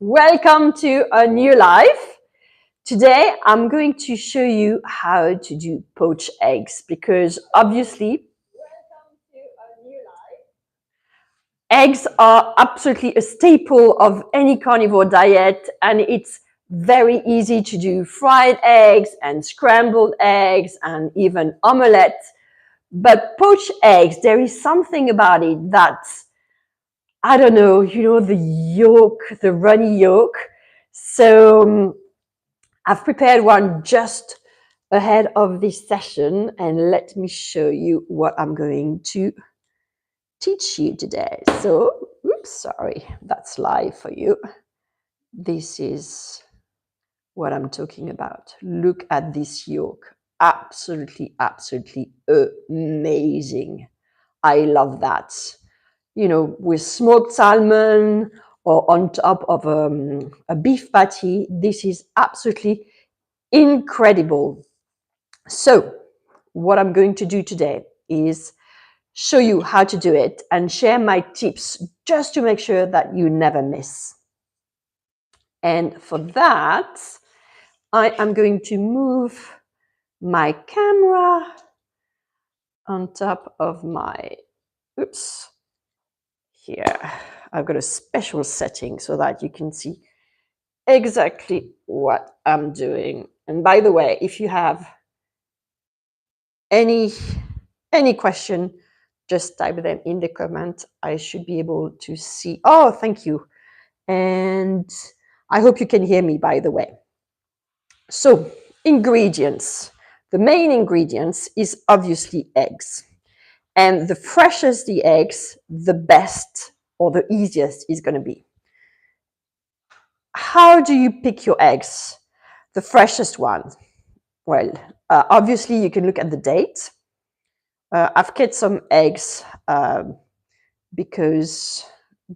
Welcome to a new life. Today I'm going to show you how to do poached eggs because obviously eggs are absolutely a staple of any carnivore diet, and it's very easy to do fried eggs and scrambled eggs and even omelette. But poached eggs, there is something about it that I don't know, the yolk, the runny yolk. So I've prepared one just ahead of this session, and let me show you what I'm going to teach you today. So, oops, sorry, that's live for you. This is what I'm talking about. Look at this yolk. Absolutely, absolutely amazing. I love that. With smoked salmon or on top of a beef patty, this is absolutely incredible. So, what I'm going to do today is show you how to do it and share my tips just to make sure that you never miss. And for that, I am going to move my camera on top of my, oops, here. I've got a special setting so that you can see exactly what I'm doing. And by the way, if you have any question, just type them in the comment. I should be able to see. Oh, thank you. And I hope you can hear me, by the way. So, ingredients. The main ingredients is obviously eggs. And the freshest the eggs, the best or the easiest is going to be. How do you pick your eggs? The freshest one. Well, obviously you can look at the date. I've kept some eggs because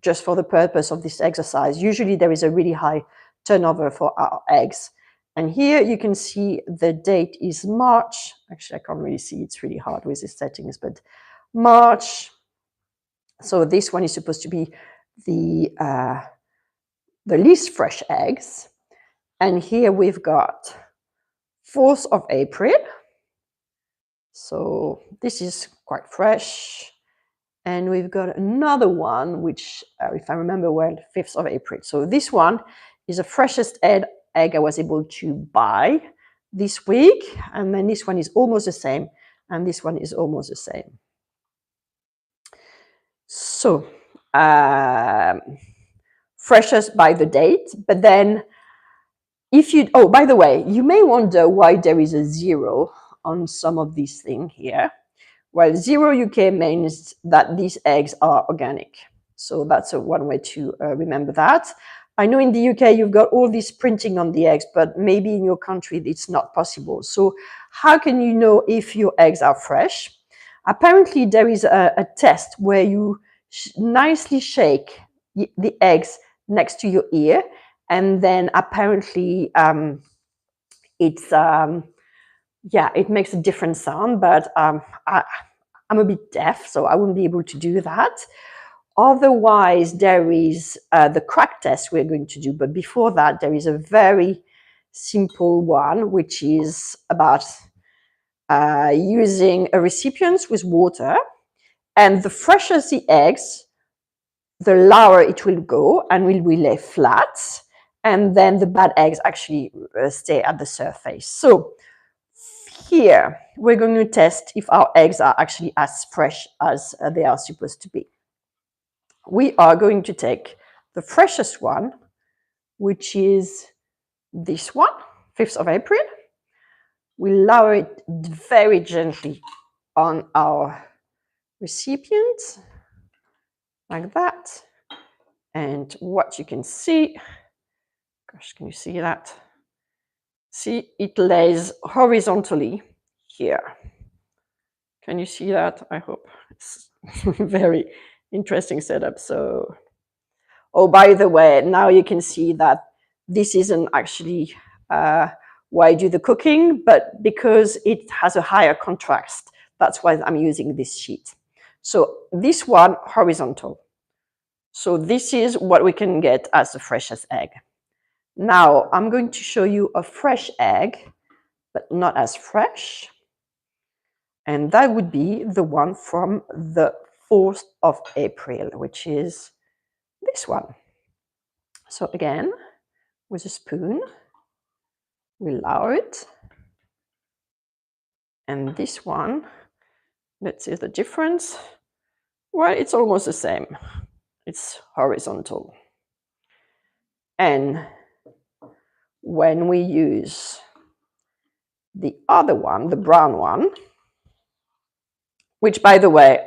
just for the purpose of this exercise, usually there is a really high turnover for our eggs. And here you can see the date is March. Actually, I can't really see. It's really hard with the settings, but March. So this one is supposed to be the least fresh eggs. And here we've got 4th of April. So this is quite fresh. And we've got another one, which, if I remember well, 5th of April. So this one is the freshest egg I was able to buy this week. And then this one is almost the same. And this one is almost the same. So, freshest by the date. But then oh, by the way, you may wonder why there is a 0 on some of these things here. Well, 0 UK means that these eggs are organic. So that's one way to remember that. I know in the UK you've got all this printing on the eggs, but maybe in your country it's not possible. So how can you know if your eggs are fresh? Apparently there is a test where you nicely shake the eggs next to your ear, and then apparently it's it makes a different sound, but I'm a bit deaf, so I wouldn't be able to do that. Otherwise, there is the crack test we're going to do, but before that, there is a very simple one, which is about using a recipient with water, and the fresher the eggs, the lower it will go and will lay flat, and then the bad eggs actually stay at the surface. So here, we're going to test if our eggs are actually as fresh as they are supposed to be. We are going to take the freshest one, which is this one, 5th of April. We lower it very gently on our recipient, like that. And what you can see, gosh, can you see that? See, it lays horizontally here. Can you see that? I hope. It's very interesting setup. So, oh, by the way, now you can see that this isn't actually why I do the cooking, but because it has a higher contrast. That's why I'm using this sheet. So this one, horizontal. So this is what we can get as the freshest egg. Now I'm going to show you a fresh egg, but not as fresh. And that would be the one from the 4th of April, which is this one. So again, with a spoon, we lower it. And this one, let's see the difference. Well, it's almost the same. It's horizontal. And when we use the other one, the brown one, which by the way,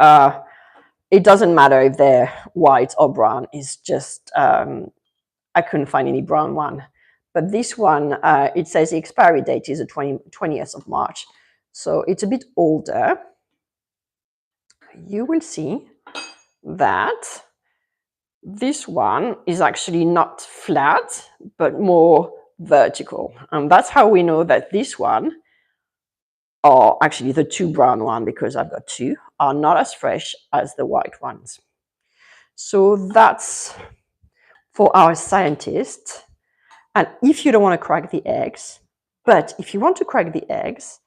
it doesn't matter if they're white or brown, it's just, I couldn't find any brown one. But this one, it says the expiry date is the 20th of March. So it's a bit older. You will see that this one is actually not flat, but more vertical. And that's how we know that this one, or actually the two brown one, because I've got two, are not as fresh as the white ones. So that's for our scientists. And if you don't want to crack the eggs, but if you want to crack the eggs,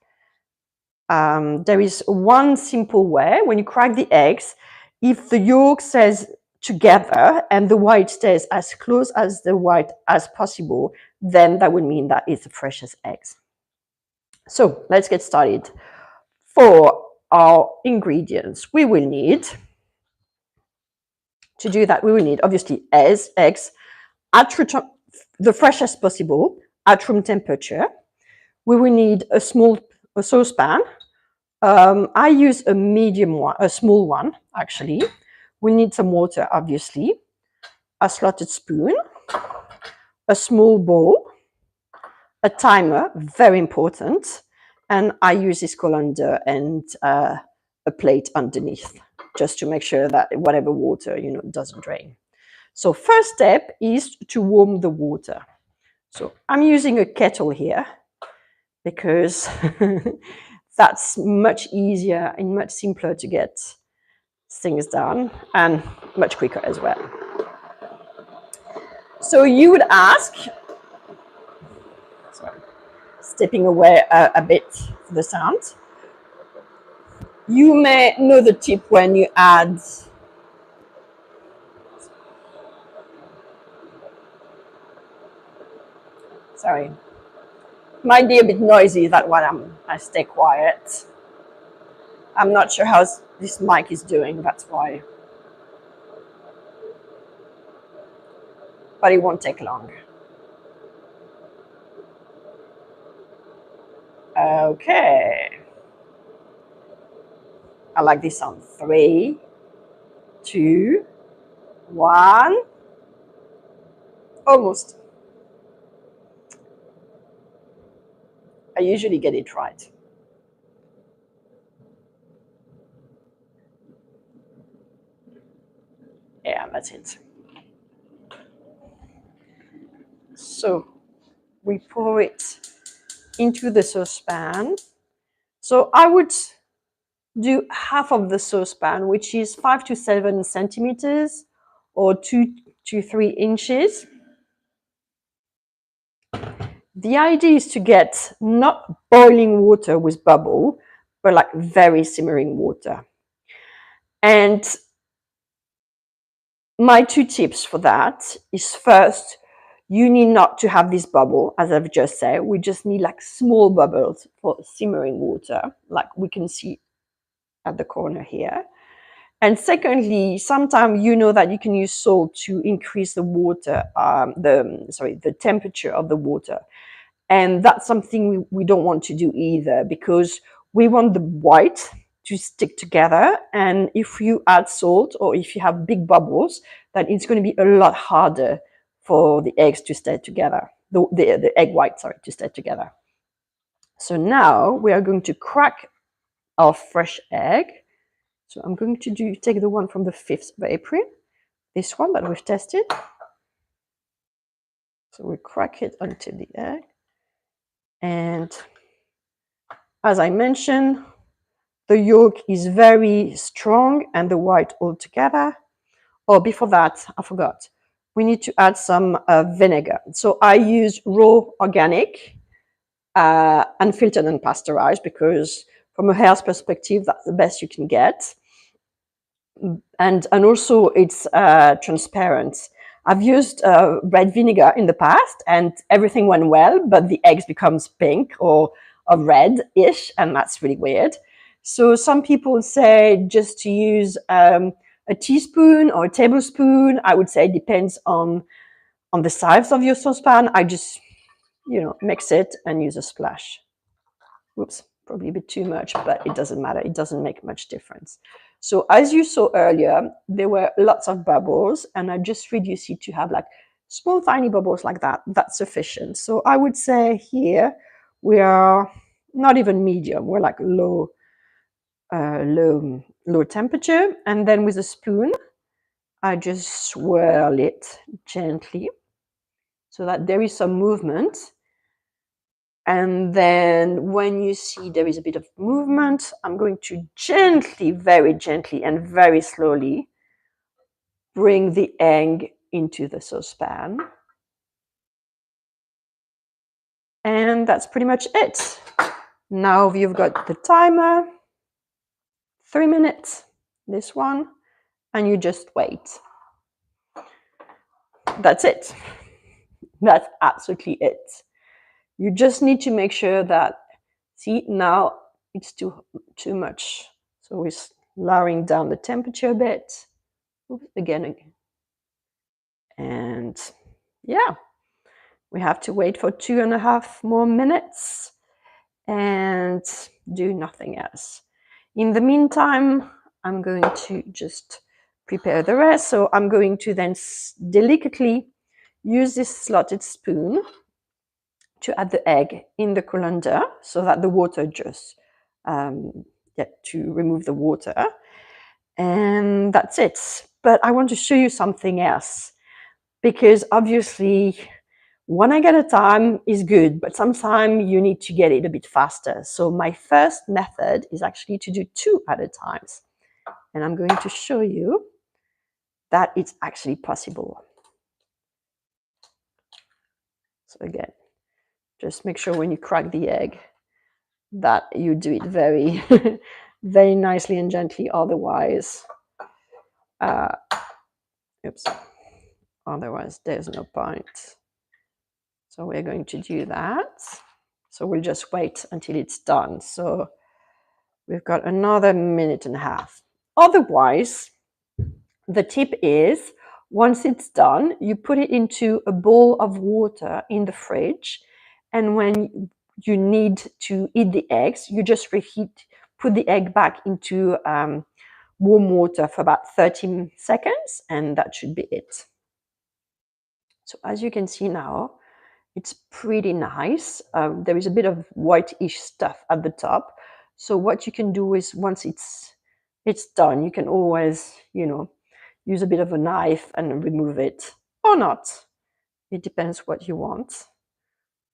there is one simple way. When you crack the eggs, if the yolk stays together and the white stays as close as the white as possible, then that would mean that it's the freshest eggs. So let's get started. For our ingredients, we will need, to do that, we will need obviously eggs at the freshest possible at room temperature. We will need a saucepan. I use a medium one, a small one actually. We need some water, obviously, a slotted spoon, a small bowl, a timer, very important, and I use this colander and a plate underneath, just to make sure that whatever water, doesn't drain. So first step is to warm the water. So I'm using a kettle here because that's much easier and much simpler to get things done and much quicker as well. So you would ask, sorry, stepping away a bit for the sound. You may know the tip when you add sorry, might be a bit noisy, that one I stay quiet. I'm not sure how this mic is doing, that's why. But it won't take long. Okay. I like this sound. 3, 2, 1. Almost. I usually get it right. Yeah, that's it. So we pour it into the saucepan. So I would do half of the saucepan, which is 5 to 7 centimeters or 2 to 3 inches. The idea is to get not boiling water with bubble, but like very simmering water. And my 2 tips for that is, first, you need not to have this bubble, as I've just said. We just need like small bubbles for simmering water, like we can see at the corner here. And secondly, sometimes you know that you can use salt to increase the water, the temperature of the water. And that's something we don't want to do either, because we want the white to stick together. And if you add salt or if you have big bubbles, then it's going to be a lot harder for the eggs to stay together, the egg white, to stay together. So now we are going to crack our fresh egg. So I'm going to take the one from the 5th of April, this one that we've tested. So we crack it onto the egg. And as I mentioned, the yolk is very strong and the white all together. Oh, before that, I forgot. We need to add some vinegar. So I use raw organic, unfiltered and pasteurized, because from a health perspective, that's the best you can get. And also it's transparent. I've used red vinegar in the past and everything went well, but the eggs becomes pink or red-ish, and that's really weird. So some people say just to use a teaspoon or a tablespoon. I would say it depends on the size of your saucepan. I just, mix it and use a splash. Whoops, probably a bit too much, but it doesn't matter. It doesn't make much difference. So as you saw earlier, there were lots of bubbles, and I just reduced it to have like small, tiny bubbles like that. That's sufficient. So I would say here we are not even medium. We're like low temperature. And then with a spoon, I just swirl it gently so that there is some movement. And then when you see there is a bit of movement, I'm going to gently, very gently and very slowly bring the egg into the saucepan. And that's pretty much it. Now you've got the timer, 3 minutes, this one, and you just wait. That's it. That's absolutely it. You just need to make sure that, see, now it's too much. So we're lowering down the temperature a bit. Oops, again. And yeah, we have to wait for 2.5 more minutes and do nothing else. In the meantime, I'm going to just prepare the rest. So I'm going to then delicately use this slotted spoon to add the egg in the colander so that the water just, to remove the water. And that's it. But I want to show you something else, because obviously 1 egg at a time is good, but sometimes you need to get it a bit faster. So my first method is actually to do 2 at a time. And I'm going to show you that it's actually possible. So again, just make sure when you crack the egg that you do it very, very nicely and gently. Otherwise, otherwise there's no point. So we're going to do that. So we'll just wait until it's done. So we've got another 1.5 minutes. Otherwise, the tip is, once it's done, you put it into a bowl of water in the fridge. And when you need to eat the eggs, you just reheat, put the egg back into warm water for about 30 seconds, and that should be it. So as you can see now, it's pretty nice. There is a bit of whitish stuff at the top. So what you can do is, once it's done, you can always, use a bit of a knife and remove it, or not. It depends what you want.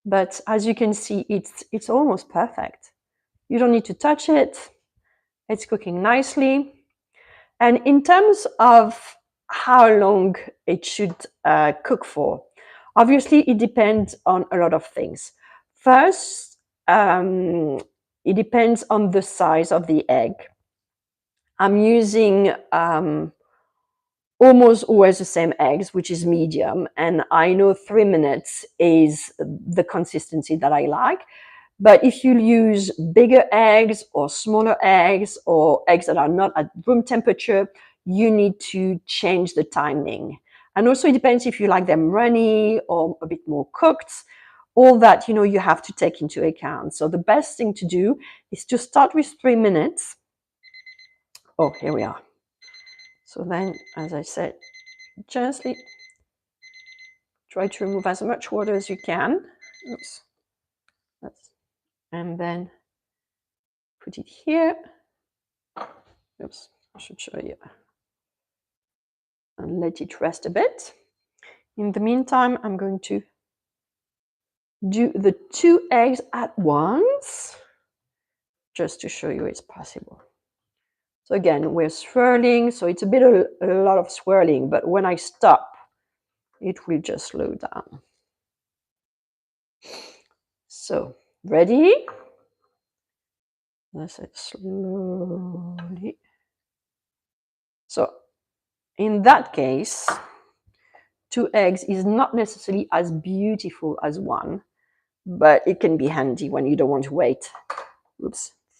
But as you can see, it's almost perfect. You don't need to touch it. It's cooking nicely. And in terms of how long it should cook for, obviously it depends on a lot of things. First, it depends on the size of the egg. I'm using almost always the same eggs, which is medium. And I know 3 minutes is the consistency that I like. But if you use bigger eggs or smaller eggs or eggs that are not at room temperature, you need to change the timing. And also it depends if you like them runny or a bit more cooked. All that, you have to take into account. So the best thing to do is to start with 3 minutes. Oh, here we are. So then, as I said, gently try to remove as much water as you can. Oops. And then put it here. Oops, I should show you. And let it rest a bit. In the meantime, I'm going to do the 2 eggs at once, just to show you it's possible. So again, we're swirling, so it's a lot of swirling, but when I stop, it will just slow down. So, ready? Let's say slowly. So, in that case, 2 eggs is not necessarily as beautiful as 1, but it can be handy when you don't want to wait,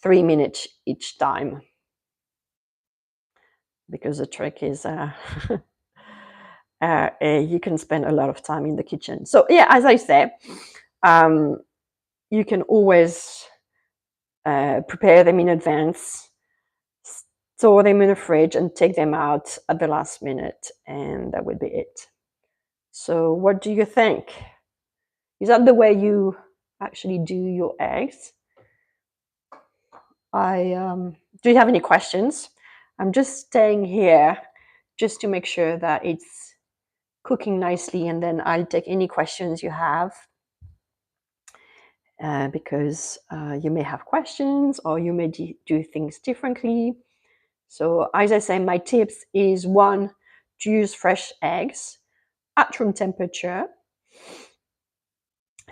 3 minutes each time. Because the trick is you can spend a lot of time in the kitchen. So yeah, as I say, you can always prepare them in advance, store them in the fridge, and take them out at the last minute, and that would be it. So what do you think? Is that the way you actually do your eggs? Do you have any questions? I'm just staying here just to make sure that it's cooking nicely, and then I'll take any questions you have, because you may have questions or you may do things differently. So as I say, my tips is 1, to use fresh eggs at room temperature.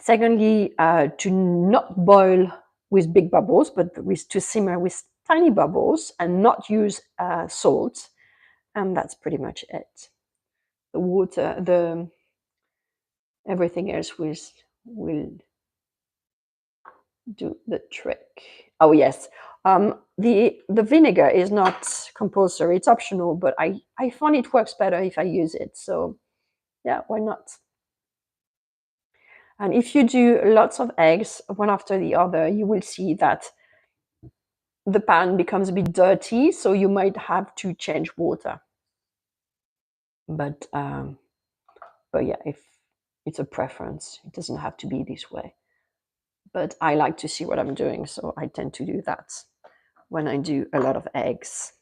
Secondly, to not boil with big bubbles, but to simmer with tiny bubbles, and not use salt. And that's pretty much it. The water, everything else will do the trick. Oh yes, the vinegar is not compulsory; it's optional. But I find it works better if I use it. So yeah, why not? And if you do lots of eggs one after the other, you will see that the pan becomes a bit dirty, so you might have to change water. But yeah, if it's a preference, it doesn't have to be this way. But I like to see what I'm doing, so I tend to do that when I do a lot of eggs.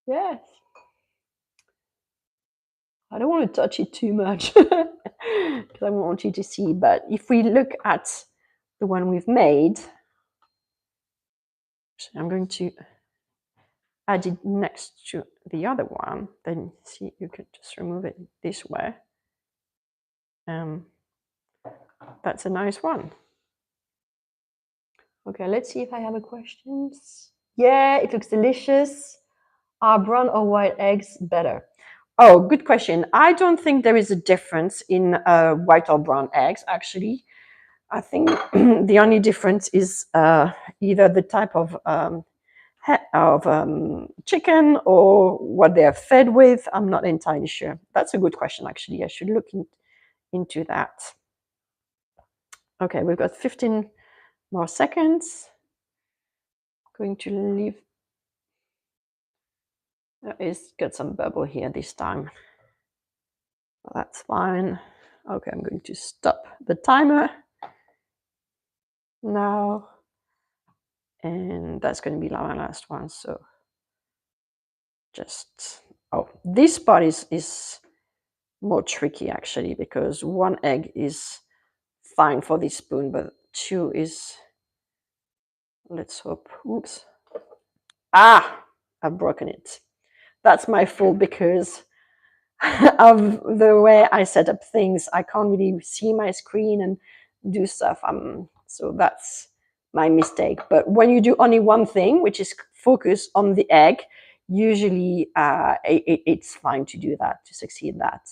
Yes. I don't want to touch it too much because I want you to see. But if we look at the one we've made, I'm going to add it next to the other one. Then see, you can just remove it this way. That's a nice one. Okay, let's see if I have a questions. Yeah, it looks delicious. Are brown or white eggs better? Oh, good question. I don't think there is a difference in white or brown eggs, actually. I think the only difference is either the type of chicken or what they're fed with. I'm not entirely sure. That's a good question, actually. I should look into that. Okay, we've got 15 more seconds. Going to leave. It's got some bubble here this time. That's fine. Okay, I'm going to stop the timer now. And that's going to be my last one. So just, oh, this part is more tricky actually, because 1 egg is fine for this spoon, but 2 is, let's hope, oops. I've broken it. That's my fault because of the way I set up things. I can't really see my screen and do stuff. So that's my mistake. But when you do only one thing, which is focus on the egg, usually it's fine to do that, to succeed that.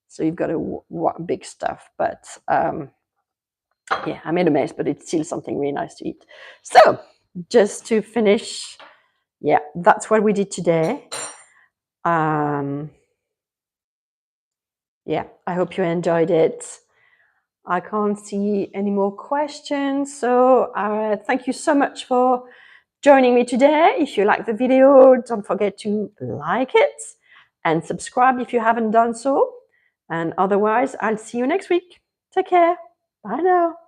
So you've got a big stuff. But yeah, I made a mess, but it's still something really nice to eat. So just to finish, yeah, that's what we did today. Yeah, I hope you enjoyed it. I can't see any more questions. So thank you so much for joining me today. If you like the video, don't forget to like it and subscribe if you haven't done so. And otherwise, I'll see you next week. Take care. Bye now.